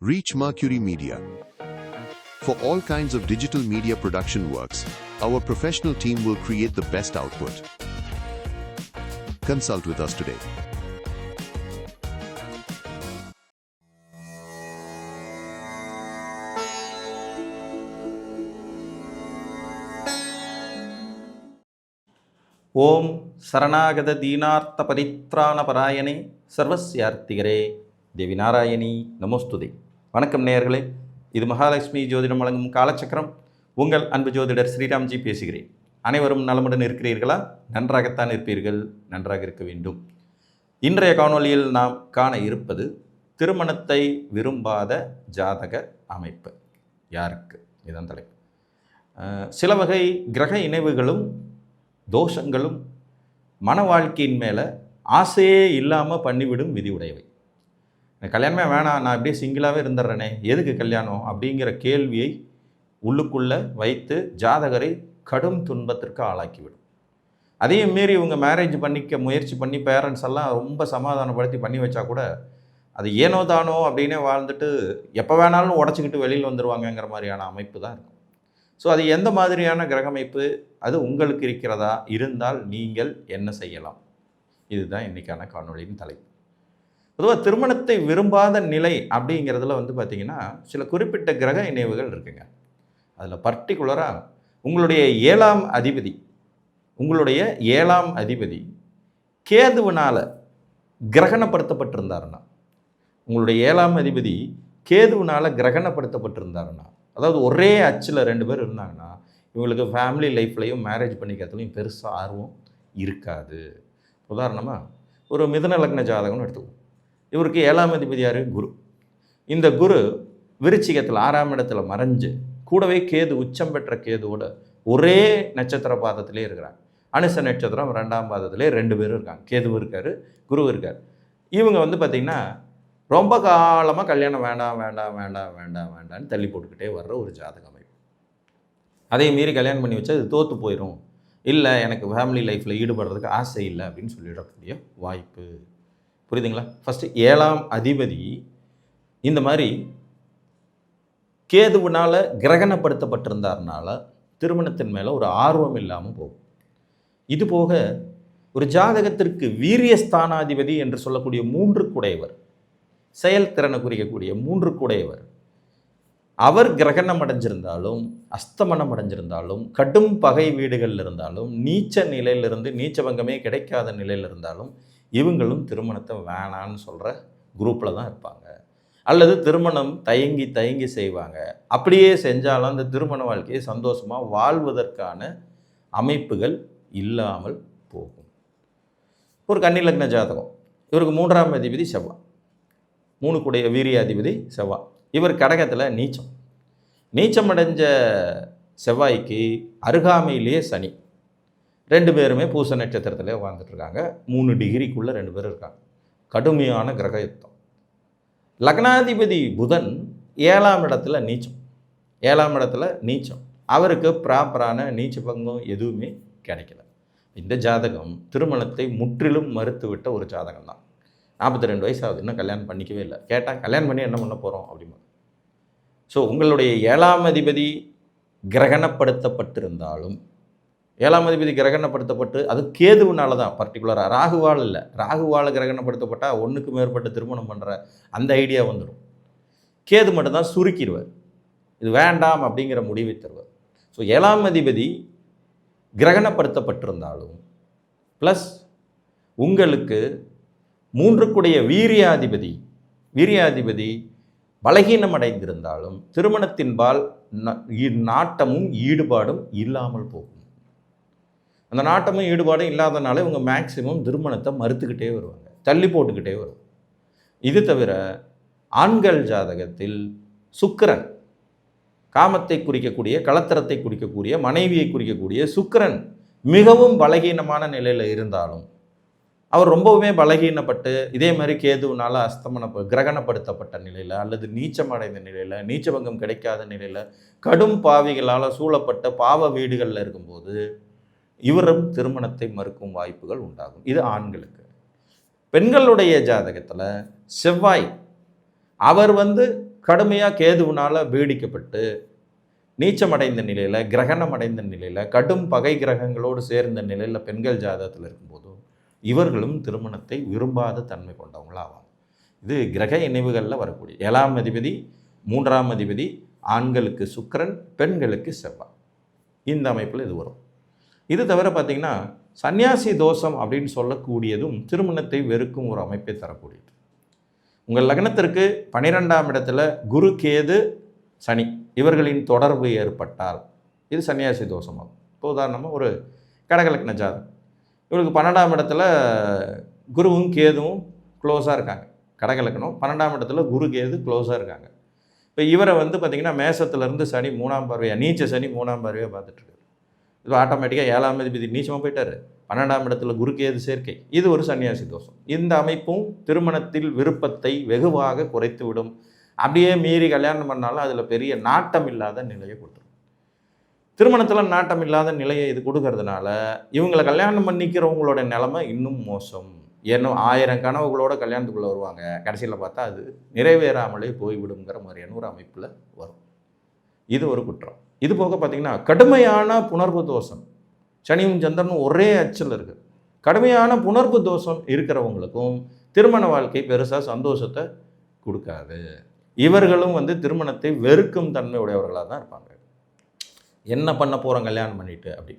Reach Mercury Media. For all kinds of digital media production works, our professional team will create the best output. Consult with us today. ஓம் சரணாகத தீனார்த்த பரித்ராண பராயணே சர்வஸ்யார்த்திகரே தேவி நாராயணி நமோஸ்துதே. வணக்கம் நேயர்களே, இது மகாலட்சுமி ஜோதிடம் வழங்கும் காலச்சக்கரம். உங்கள் அன்பு ஜோதிடர் ஸ்ரீராம்ஜி பேசுகிறேன். அனைவரும் நலமுடன் இருக்கிறீர்களா? நன்றாகத்தான் இருப்பீர்கள், நன்றாக இருக்க வேண்டும். இன்றைய காணொளியில் நாம் காண இருப்பது திருமணத்தை விரும்பாத ஜாதக அமைப்பு யாருக்கு? இதுதான் தலைப்பு. சில வகை கிரக இணைவுகளும் தோஷங்களும் மன வாழ்க்கையின் மேலே ஆசையே இல்லாமல் பண்ணிவிடும் விதி உடையவை. கல்யாணமே வேணாம், நான் அப்படியே சிங்கிளாகவே இருந்துடுறேனே, எதுக்கு கல்யாணம் அப்படிங்கிற கேள்வியை உள்ளுக்குள்ளே வைத்து ஜாதகரை கடும் துன்பத்திற்கு ஆளாக்கிவிடும். அதையும் மீறி இவங்க மேரேஜ் பண்ணிக்க முயற்சி பண்ணி பேரண்ட்ஸ் எல்லாம் ரொம்ப சமாதானப்படுத்தி பண்ணி வச்சா கூட அது ஏனோ தானோ அப்படின்னே வாழ்ந்துட்டு எப்போ வேணாலும் உடச்சிக்கிட்டு வெளியில் வந்துடுவாங்கங்கிற மாதிரியான அமைப்பு தான் இருக்கும். ஸோ அது எந்த மாதிரியான கிரகமைப்பு, அது உங்களுக்கு இருக்கிறதா? இருந்தால் நீங்கள் என்ன செய்யலாம்? இதுதான் இன்றைக்கான காணொளியின் தலைப்பு. பொதுவாக திருமணத்தை விரும்பாத நிலை அப்படிங்கிறதுல பார்த்திங்கன்னா சில குறிப்பிட்ட கிரக இணைவுகள் இருக்குங்க. அதில் பர்டிகுலராக உங்களுடைய ஏழாம் அதிபதி கேதுவினால் கிரகணப்படுத்தப்பட்டிருந்தாருன்னா, உங்களுடைய ஏழாம் அதிபதி கேதுவினால் கிரகணப்படுத்தப்பட்டிருந்தாருன்னா, அதாவது ஒரே அச்சில் 2 பேர் இருந்தாங்கன்னா இவங்களுக்கு ஃபேமிலி லைஃப்லையும் மேரேஜ் பண்ணிக்கிறதுலையும் பெருசாக ஆர்வம் இருக்காது. உதாரணமாக ஒரு மிதுன லக்ன ஜாதகம்னு எடுத்துக்குவோம். இவருக்கு ஏழாம் அதிபதி யார்? குரு. இந்த குரு விருச்சிகத்தில் 6ஆம் இடத்துல மறைஞ்சு கூடவே கேது, உச்சம் பெற்ற கேதுவோட ஒரே நட்சத்திர பாதத்திலே இருக்கிறாங்க. அனுச நட்சத்திரம் 2ஆம் பாதத்திலே 2 பேரும் இருக்காங்க. கேதுவும் இருக்கார், குருவும் இருக்கார். இவங்க பார்த்திங்கன்னா ரொம்ப காலமாக கல்யாணம் வேண்டான்னு தள்ளி போட்டுக்கிட்டே வர்ற ஒரு ஜாதக அமைப்பு. அதே மீறி கல்யாணம் பண்ணி வச்சா அது தோற்று போயிடும், இல்லை எனக்கு ஃபேமிலி லைஃப்பில் ஈடுபடுறதுக்கு ஆசை இல்லை அப்படின்னு சொல்லிடக்கூடிய வாய்ப்பு. புரியுதுங்களா? ஃபஸ்ட்டு ஏழாம் அதிபதி இந்த மாதிரி கேதுவினால் கிரகணப்படுத்தப்பட்டிருந்தாருனால திருமணத்தின் மேலே ஒரு ஆர்வம் இல்லாமல் போகும். இது போக ஒரு ஜாதகத்திற்கு வீரியஸ்தானாதிபதி என்று சொல்லக்கூடிய 3 குடையவர், செயல்திறனை குறிக்கக்கூடிய 3 குடையவர், அவர் கிரகணம் அடைஞ்சிருந்தாலும் அஸ்தமனம் அடைஞ்சிருந்தாலும் கடும் பகை வீடுகளில் இருந்தாலும் நீச்ச நிலையிலிருந்து நீச்சபங்கமே கிடைக்காத நிலையில் இருந்தாலும் இவங்களும் திருமணத்தை வேணான்னு சொல்கிற குரூப்பில் தான் இருப்பாங்க. அல்லது திருமணம் தயங்கி செய்வாங்க. அப்படியே செஞ்சாலும் அந்த திருமண வாழ்க்கையை சந்தோஷமாக வாழ்வதற்கான அமைப்புகள் இல்லாமல் போகும். ஒரு கன்னி லக்ன ஜாதகம், இவருக்கு 3ஆம் அதிபதி செவ்வாய், 3 குடைய வீரியாதிபதி செவ்வாய். இவர் கடகத்தில் நீச்சம் அடைஞ்ச செவ்வாய்க்கு அருகாமையிலேயே சனி. 2 பேருமே பூச நட்சத்திரத்தில் வாழ்ந்துட்டுருக்காங்க. 3 டிகிரிக்குள்ளே 2 பேரும் இருக்காங்க. கடுமையான கிரக யுத்தம். லக்னாதிபதி புதன் 7ஆம் இடத்துல நீச்சம். அவருக்கு ப்ராப்பரான நீச்ச பங்கம் எதுவுமே கிடைக்கல. இந்த ஜாதகம் திருமணத்தை முற்றிலும் மறுத்துவிட்ட ஒரு ஜாதகம் தான். 42 வயசு ஆகுது, இன்னும் கல்யாணம் பண்ணிக்கவே இல்லை. கேட்டால் கல்யாணம் பண்ணி என்ன பண்ண போகிறோம் அப்படிமா. ஸோ உங்களுடைய 7ஆம் அதிபதி கிரகணப்படுத்தப்பட்டிருந்தாலும், 7ஆம் அதிபதி கிரகணப்படுத்தப்பட்டு அது கேதுவினால தான், பர்டிகுலராக ராகுவால் இல்லை. ராகுவால் கிரகணப்படுத்தப்பட்டால் 1க்கு மேற்பட்ட திருமணம் பண்ணுற அந்த ஐடியா வந்துடும். கேது மட்டும்தான் சுருக்கிடுவார், இது வேண்டாம் அப்படிங்கிற முடிவை தருவார். ஸோ 7ஆம் அதிபதி கிரகணப்படுத்தப்பட்டிருந்தாலும் ப்ளஸ் உங்களுக்கு 3 குடைய வீரியாதிபதி பலகீனம் அடைந்திருந்தாலும் திருமணத்தின்பால் நாட்டமும் ஈடுபாடும் இல்லாமல் போகும். அந்த நாட்டமும் ஈடுபாடும் இல்லாதனால இவங்க மேக்சிமம் திருமணத்தை மறுத்துக்கிட்டே வருவாங்க, தள்ளி போட்டுக்கிட்டே வருவாங்க. இது தவிர ஆண்கள் ஜாதகத்தில் சுக்கிரன், காமத்தை குறிக்கக்கூடிய, களத்திரத்தை குறிக்கக்கூடிய, மனைவியை குறிக்கக்கூடிய சுக்கிரன் மிகவும் பலகீனமான நிலையில் இருந்தாலும் அவர் ரொம்பவுமே பலகீனப்பட்டு இதே மாதிரி கேதுவினால் கிரகணப்படுத்தப்பட்ட நிலையில் அல்லது நீச்சமடைந்த நிலையில், நீச்சபங்கம் கிடைக்காத நிலையில், கடும் பாவிகளால் சூழப்பட்ட பாவ வீடுகளில் இருக்கும்போது இவரும் திருமணத்தை மறுக்கும் வாய்ப்புகள் உண்டாகும். இது ஆண்களுக்கு. பெண்களுடைய ஜாதகத்தில் செவ்வாய் அவர் கடுமையாக கேதுவினால் பீடிக்கப்பட்டு நீச்சமடைந்த நிலையில், கிரகணம் அடைந்த நிலையில், கடும் பகை கிரகங்களோடு சேர்ந்த நிலையில் பெண்கள் ஜாதகத்தில் இருக்கும்போதும் இவர்களும் திருமணத்தை விரும்பாத தன்மை கொண்டவங்களாகும். இது கிரக இணைவுகளில் வரக்கூடிய 7ஆம் அதிபதி 3ஆம் அதிபதி, ஆண்களுக்கு சுக்கிரன், பெண்களுக்கு செவ்வாய். இந்த அமைப்பில் இது வரும். இது தவிர பார்த்திங்கன்னா சன்னியாசி தோஷம் அப்படின்னு சொல்லக்கூடியதும் திருமணத்தை வெறுக்கும் ஒரு அமைப்பை தரக்கூடியது. உங்கள் லக்னத்திற்கு 12ஆம் இடத்துல குரு, கேது, சனி இவர்களின் தொடர்பு ஏற்பட்டால் இது சன்னியாசி தோஷமாகும். இப்போ உதாரணமாக ஒரு கடகலக்ன ஜாதகம், இவருக்கு 12ஆம் இடத்துல குருவும் கேதுவும் க்ளோஸாக இருக்காங்க. கடகலக்கணம் 12ஆம் இடத்துல குரு, கேது க்ளோஸாக இருக்காங்க. இப்போ இவரை பார்த்திங்கன்னா மேசத்துலேருந்து சனி 3ஆம் பார்வையாக, நீச்ச சனி 3ஆம் பார்வையாக பார்த்துட்ருக்காரு. இது ஆட்டோமேட்டிக்காக 7ஆம் அதிபதி நீச்சமாக போயிட்டார். 12ஆம் இடத்துல குரு, கேது சேர்க்கை, இது ஒரு சன்னியாசி தோஷம். இந்த அமைப்பும் திருமணத்தில் விருப்பத்தை வெகுவாக குறைத்து விடும். அப்படியே மீறி கல்யாணம் பண்ணாலும் அதில் பெரிய நாட்டம் இல்லாத நிலையை கொடுத்துரும். திருமணத்தில் நாட்டம் இல்லாத நிலையை இது கொடுக்கறதுனால இவங்களை கல்யாணம் பண்ணிக்கிறவங்களோட நிலைமை இன்னும் மோசம். ஏன்னா 1000 கனவுகளோட கல்யாணத்துக்குள்ளே வருவாங்க, கடைசியில் பார்த்தா அது நிறைவேறாமலே போய்விடுங்கிற மாதிரியான ஒரு அமைப்பில் வரும். இது ஒரு குற்றம். இது போக பார்த்திங்கன்னா கடுமையான புணர்வு தோஷம், சனியும் சந்திரனும் ஒரே அச்சில் இருக்குது. கடுமையான புணர்வு தோஷம் இருக்கிறவங்களுக்கும் திருமண வாழ்க்கை பெருசாக சந்தோஷத்தை கொடுக்காது. இவர்களும் திருமணத்தை வெறுக்கும் தன்மை உடையவர்களாக தான் இருப்பாங்க. என்ன பண்ண போகிறோம் கல்யாணம் பண்ணிட்டு அப்படி.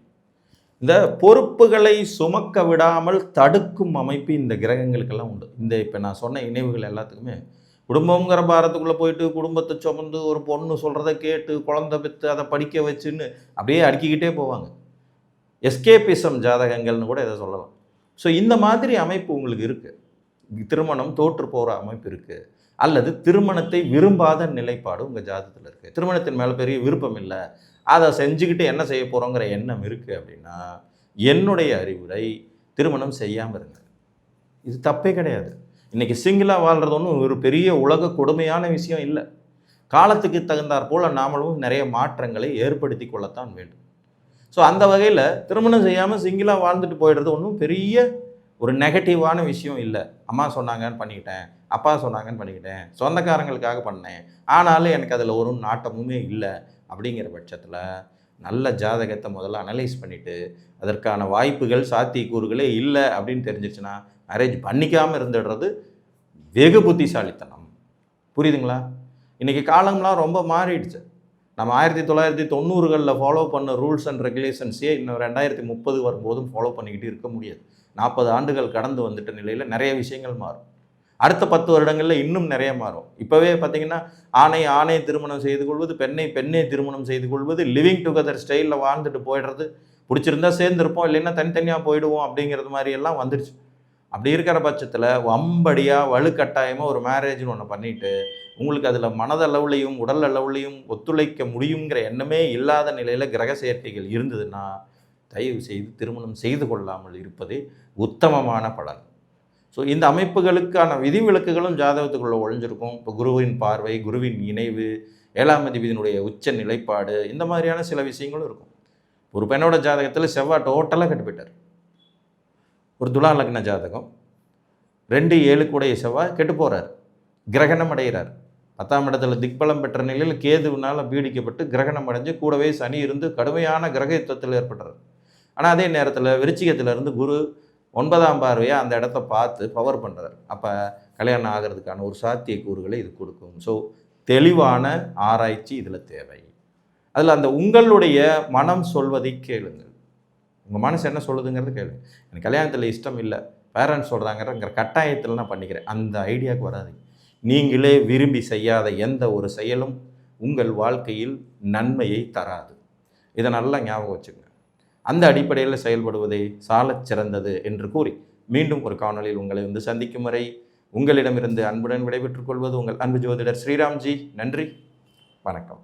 இந்த பொறுப்புகளை சுமக்க விடாமல் தடுக்கும் அமைப்பு இந்த கிரகங்களுக்கெல்லாம் உண்டு. இந்த இப்போ நான் சொன்ன இணைவுகள் எல்லாத்துக்குமே குடும்பங்கிற பாரத்துக்குள்ளே போயிட்டு குடும்பத்தை சுமந்து ஒரு பொண்ணு சொல்கிறத கேட்டு குழந்தை பெற்று அதை படிக்க வச்சுன்னு அப்படியே அடுக்கிக்கிட்டே போவாங்க. எஸ்கேபிசம் ஜாதகங்கள்னு கூட இதை சொல்லலாம். ஸோ இந்த மாதிரி அமைப்பு உங்களுக்கு இருக்குது. திருமணம் தோற்று போகிற அமைப்பு இருக்குது, அல்லது திருமணத்தை விரும்பாத நிலைப்பாடு உங்கள் ஜாதகத்தில் இருக்குது. திருமணத்தின் மேலே பெரிய விருப்பம் இல்லை, அதை செஞ்சுக்கிட்டு என்ன செய்ய போகிறோங்கிற எண்ணம் இருக்குது அப்படின்னா என்னுடைய அறிவுரை திருமணம் செய்யாமல் இருங்க. இது தப்பே கிடையாது. இன்றைக்கி சிங்கிளாக வாழ்கிறது ஒன்றும் ஒரு பெரிய உலக கொடுமையான விஷயம் இல்லை. காலத்துக்கு தகுந்தாற் போல் நாமளும் நிறைய மாற்றங்களை ஏற்படுத்தி கொள்ளத்தான் வேண்டும். ஸோ அந்த வகையில் திருமணம் செய்யாமல் சிங்கிளாக வாழ்ந்துட்டு போயிடுறது ஒன்றும் பெரிய ஒரு நெகட்டிவான விஷயம் இல்லை. அம்மா சொன்னாங்கன்னு பண்ணிக்கிட்டேன், அப்பா சொன்னாங்கன்னு பண்ணிக்கிட்டேன், சொந்தக்காரங்களுக்காக பண்ணேன், ஆனாலும் எனக்கு அதில் ஒரு நாட்டமுமே இல்லை அப்படிங்கிற பட்சத்தில் நல்ல ஜாதகத்தை முதல்ல அனலைஸ் பண்ணிவிட்டு அதற்கான வாய்ப்புகள் சாத்தியக்கூறுகளே இல்லை அப்படின்னு தெரிஞ்சிச்சுன்னா மேரேஜ் பண்ணிக்காமல் இருந்துடுறது வெகு புத்திசாலித்தனம். புரியுதுங்களா? இன்றைக்கி காலம்லாம் ரொம்ப மாறிடுச்சு. நம்ம 1990களில் ஃபாலோ பண்ண ரூல்ஸ் அண்ட் ரெகுலேஷன்ஸே இன்னும் 2030 வரும்போதும் ஃபாலோ பண்ணிக்கிட்டு இருக்க முடியாது. 40 ஆண்டுகள் கடந்து வந்துட்ட நிலையில் நிறைய விஷயங்கள் மாறும். அடுத்த 10 வருடங்களில் இன்னும் நிறைய மாறும். இப்போவே பார்த்திங்கன்னா ஆணை திருமணம் செய்து கொள்வது, பெண்ணே திருமணம் செய்து கொள்வது, லிவிங் டுகெதர் ஸ்டைலில் வாழ்ந்துட்டு போயிடுறது, பிடிச்சிருந்தா சேர்ந்துருப்போம், இல்லைன்னா தனித்தனியாக போயிடுவோம் அப்படிங்கிறது மாதிரியெல்லாம் வந்துடுச்சு. அப்படி இருக்கிற பட்சத்தில் வம்படியாக வலுக்கட்டாயமாக ஒரு மேரேஜ்னு ஒன்று பண்ணிவிட்டு உங்களுக்கு அதில் மனதளவுலையும் உடல் அளவுலையும் ஒத்துழைக்க முடியுங்கிற எண்ணமே இல்லாத நிலையில் கிரக சேர்க்கைகள் இருந்ததுன்னா தயவு செய்து திருமணம் செய்து கொள்ளாமல் இருப்பதே உத்தமமான பலன். ஸோ இந்த அமைப்புகளுக்கான விதிவிலக்குகளும் ஜாதகத்துக்குள்ளே ஒழிஞ்சிருக்கும். இப்போ குருவின் பார்வை, குருவின் இணைவு, 7ஆம் அதிபதியினுடைய உச்ச நிலைப்பாடு, இந்த மாதிரியான சில விஷயங்களும் இருக்கும். ஒரு பெண்ணோட ஜாதகத்தில் செவ்வாய் டோட்டலாக கெட்டு போயிட்டார். ஒரு துலா லக்ன ஜாதகம் 2-7 கூடைய செவ்வாய் கெட்டு போகிறார், கிரகணம் அடைகிறார். 10ஆம் இடத்துல திக்பலம் பெற்ற நிலையில் கேதுவினால் பீடிக்கப்பட்டு கிரகணம் அடைஞ்சு கூடவே சனி இருந்து கடுமையான கிரக யுத்தத்தில் ஏற்படுறார். ஆனால் அதே நேரத்தில் விருச்சிகத்திலிருந்து குரு 9ஆம் பார்வையாக அந்த இடத்த பார்த்து பவர் பண்ணுறார். அப்போ கல்யாணம் ஆகிறதுக்கான ஒரு சாத்தியக்கூறுகளை இது கொடுக்கும். ஸோ தெளிவான ஆராய்ச்சி இதில் தேவை. அதில் அந்த உங்களுடைய மனம் சொல்வதை கேளுங்கள். உங்கள் மனசு என்ன சொல்லுதுங்கிறது கேளுங்க. எனக்கு கல்யாணத்தில் இஷ்டம் இல்லை, பேரண்ட்ஸ் சொல்கிறாங்கிற கட்டாயத்தில் நான் பண்ணிக்கிறேன், அந்த ஐடியாவுக்கு வராது. நீங்களே விரும்பி செய்யாத எந்த ஒரு செயலும் உங்கள் வாழ்க்கையில் நன்மையை தராது. இதை நல்லா ஞாபகம் வச்சுக்கோங்க. அந்த அடிப்படையில் செயல்படுவதே சாலச் சிறந்தது என்று கூறி மீண்டும் ஒரு காணொலியில் உங்களை சந்திக்கும் வரை உங்களிடமிருந்து அன்புடன் விடைபெற்றுக் கொள்வது உங்கள் அன்பு ஜோதிடர் ஸ்ரீராம்ஜி. நன்றி, வணக்கம்.